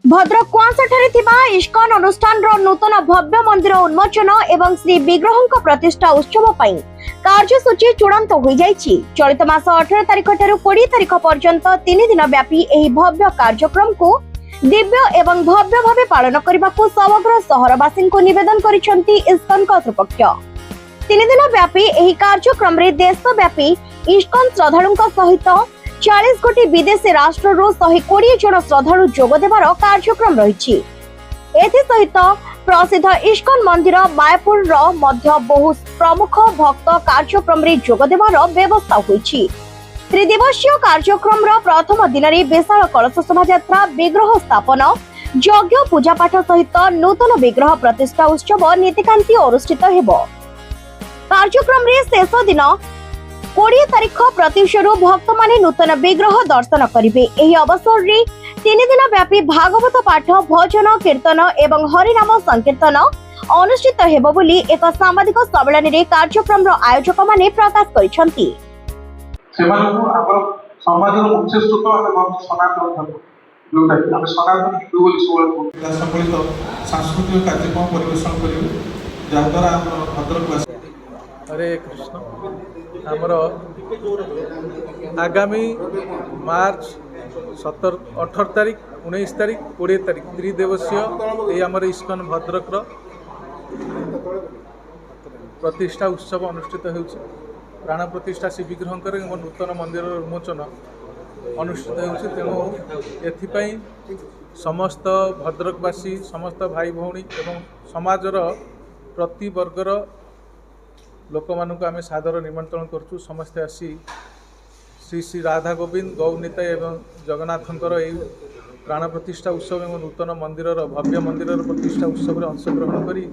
भद्रक कुआंसଠାରେ ଥିବା ଇସ୍କନ ଅନୁଷ୍ଠାନର ନୂତନ ଭବ୍ୟ ମନ୍ଦିର ଉନ୍ମୋଚନ ଏବଂ ଶ୍ରୀ ବିଗ୍ରହଙ୍କ ପ୍ରତିଷ୍ଠା ଉତ୍ସବ ପାଇଁ କାର୍ଯ୍ୟସୂଚୀ ଚୂଡ଼ାନ୍ତ ହୋଇଯାଇଛି। ଚଳିତ ମାସ 18 ତାରିଖ ଠାରୁ 20 ତାରିଖ ପର୍ଯ୍ୟନ୍ତ 3 ଦିନ ବ୍ୟାପୀ ଏହି ଭବ୍ୟ କାର୍ଯ୍ୟକ୍ରମକୁ ଦିବ୍ୟ ଏବଂ ଭବ୍ୟ ଭାବେ ପାଳନ କରିବାକୁ ସମଗ୍ର ସହରବାସୀଙ୍କୁ ନିବେଦନ କରିଛନ୍ତି ଇସ୍କନ କର୍ତ୍ତୃପକ୍ଷ। 3 ଦିନ ବ୍ୟାପୀ ଏହି କାର୍ଯ୍ୟକ୍ରମରେ ଦେଶବ୍ୟାପୀ ଇସ୍କନ ଶ୍ରଦ୍ଧାଳୁଙ୍କ ସହିତ 40 कोटी विदेशी राष्ट्र 120 जन श्रद्धालु जोग देवार कार्यक्रम रही। एसहित प्रसिद्ध इस्कन मंदिर मायापुर बहु प्रमुख भक्त कार्यक्रम रे जोग देवार व्यवस्था होईछि। त्रिदिवसीय कार्यक्रम प्रथम दिन में विशाल कलश शोभा यात्रा, विग्रह स्थापन, यज्ञ पूजा पाठ सहित नूतन विग्रह प्रतिष्ठा उत्सव नीतिकांति अनुष्ठित हेबो। कार्यक्रम रे शेष दिन 20 तारीख प्रत्युषरू भक्त माने नूतन विग्रह दर्शन करिवे। एही अवसर रे 3 दिन व्यापी भागवत पाठ, भजन, कीर्तन एवं हरिनाम संकीर्तन अनुष्ठित हेबो बोली एक सामाजिक सम्मेलन रे कार्यक्रम रो आयोजक माने प्रकाश करिसंती। सेमानकु आपर समाजर मुख्य स्रोत आमे सनातन धर्म जोटा कि आमे सनातन हिंदू बोली सोल संबलित सांस्कृतिक कार्यक्रम परिवेशन करिवे जा द्वारा हम भद्रकवासी। हरे कृष्ण। आमर आगामी मार्च 18 तारीख, 19 तारीख, 20 तारीख त्रिदिवसीय आमर इस्कन भद्रक प्रतिष्ठा उत्सव अनुष्ठित होउछि। प्राण प्रतिष्ठा श्री विग्रहंकर नूतन मंदिर उन्मोचन अनुष्ठित होउछि। तेणु एथिपाई समस्त भद्रकवासी, समस्त भाई भौणी एवं समाजर प्रति वर्गर लोक मानक आम सादर निमंत्रण करूँ। समस्ते आसी श्री श्री राधा गोविंद गौनीता एवं जगन्नाथंकर यही प्राण प्रतिष्ठा उत्सव एवं नूतन मंदिर भव्य मंदिर प्रतिष्ठा उत्सव में अंशग्रहण करी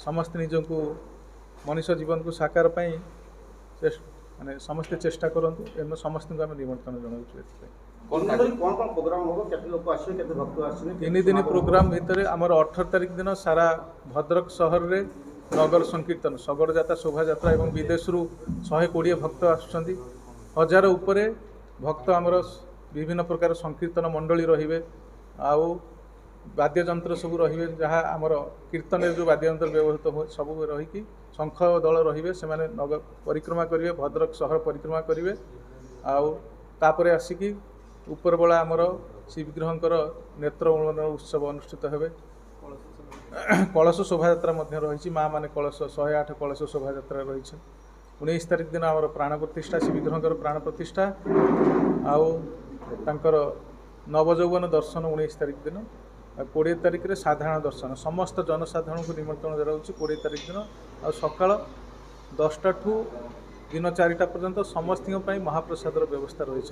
समस्त निजक मनुष्य जीवन को साकार पाई माने समस्ते चेष्टा करंतु एवं समस्त आम निमंत्रण जनाऊँ। 3 दिन प्रोग्राम भितर आमर 18 तारीख दिन सारा भद्रक सहर रे नगर संकीर्तन, सगड़ जाता, शोभा यात्रा एवं विदेश 120 भक्त आसुचंदी। 1000 उपरे भक्त आमर विभिन्न प्रकार संकीर्तन मंडली रहिबे आउ वाद्ययंत्र सब रहिबे। जहाँ आमर कीर्तन जो वाद्ययंत्र व्यवहृत हो सब रहीकि शंख दल रहिबे, से माने नगर परिक्रमा करिवे, भद्रक शहर परिक्रमा करिवे। आउ तापरे आसिकी ऊपर बेला आमर श्री विग्रहंकर नेत्र उन्मोचन उत्सव अनुष्ठित हेबे। कलश शोभा यात्रा रही। माँ माने कलश 108 कलश शोभा यात्रा रही। 19 तारीख दिन आमर प्राण प्रतिष्ठा, श्री विग्रहंकर प्राण प्रतिष्ठा आउ तांकर नवजौवन दर्शन 19 तारीख दिन। 20 तारीख रे साधारण दर्शन समस्त जनसाधारण को निमंत्रण जनाऊँ। 20 तारीख दिन आ सकाळ 10टा ठू दिन 4टा पर्यंत समस्त महाप्रसादर व्यवस्था रही।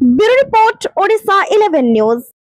Bureau report Odisha 11 news.